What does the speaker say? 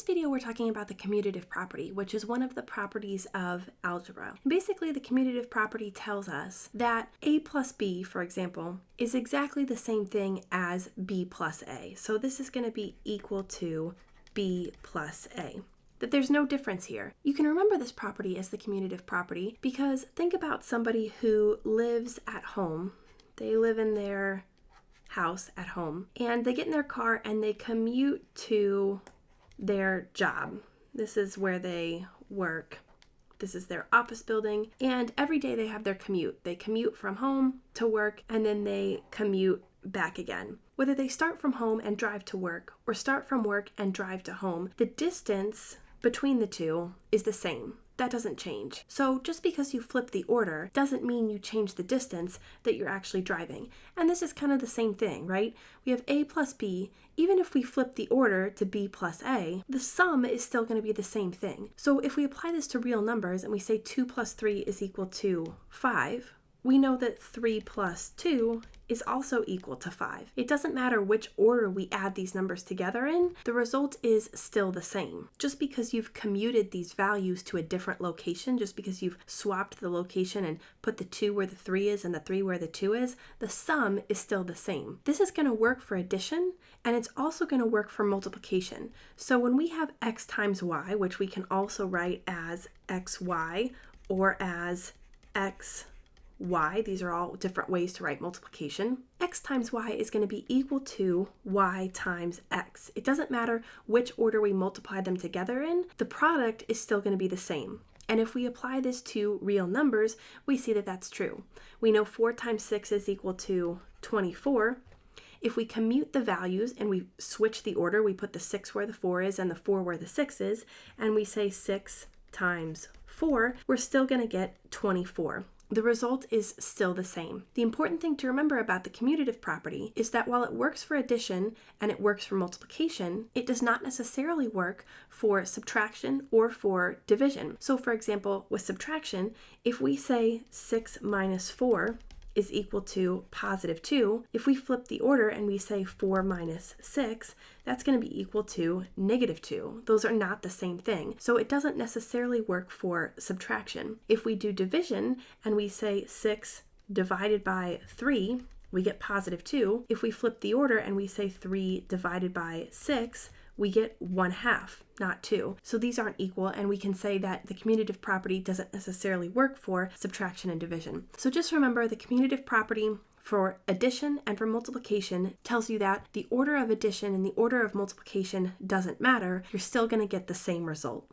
video, we're talking about the commutative property, which is one of the properties of algebra. And basically, the commutative property tells us that a plus b, for example, is exactly the same thing as b plus a. So this is going to be equal to b plus a. That there's no difference here. You can remember this property as the commutative property because think about somebody who lives at home. They live in their house at home and they get in their car and they commute to their job. This is where they work. This is their office building, and every day they have their commute. They commute from home to work and then they commute back again. Whether they start from home and drive to work or start from work and drive to home, the distance between the two is the same. That doesn't change. So just because you flip the order doesn't mean you change the distance that you're actually driving. And this is kind of the same thing, right? We have a plus b. Even if we flip the order to b plus a, the sum is still going to be the same thing. So if we apply this to real numbers and we say 2 plus 3 is equal to 5, we know that 3 plus 2 is also equal to 5. It doesn't matter which order we add these numbers together in, the result is still the same. Just because you've commuted these values to a different location, just because you've swapped the location and put the 2 where the 3 is and the 3 where the 2 is, the sum is still the same. This is going to work for addition, and it's also going to work for multiplication. So when we have x times y, which we can also write as xy or as x y, these are all different ways to write multiplication. X times y is going to be equal to y times x. It doesn't matter which order we multiply them together in, the product is still going to be the same. And if we apply this to real numbers, we see that that's true. We know 4 times 6 is equal to 24. If we commute the values and we switch the order, we put the 6 where the 4 is and the 4 where the 6 is, and we say 6 times 4, we're still going to get 24. The result is still the same. The important thing to remember about the commutative property is that while it works for addition and it works for multiplication, it does not necessarily work for subtraction or for division. So for example, with subtraction, if we say 6 minus 4 is equal to positive 2, if we flip the order and we say 4 minus 6, that's going to be equal to negative 2. Those are not the same thing. So it doesn't necessarily work for subtraction. If we do division and we say 6 divided by 3, we get positive 2. If we flip the order and we say 3 divided by 6, we get 1/2, not 2. So these aren't equal, and we can say that the commutative property doesn't necessarily work for subtraction and division. So just remember, the commutative property for addition and for multiplication tells you that the order of addition and the order of multiplication doesn't matter. You're still going to get the same result.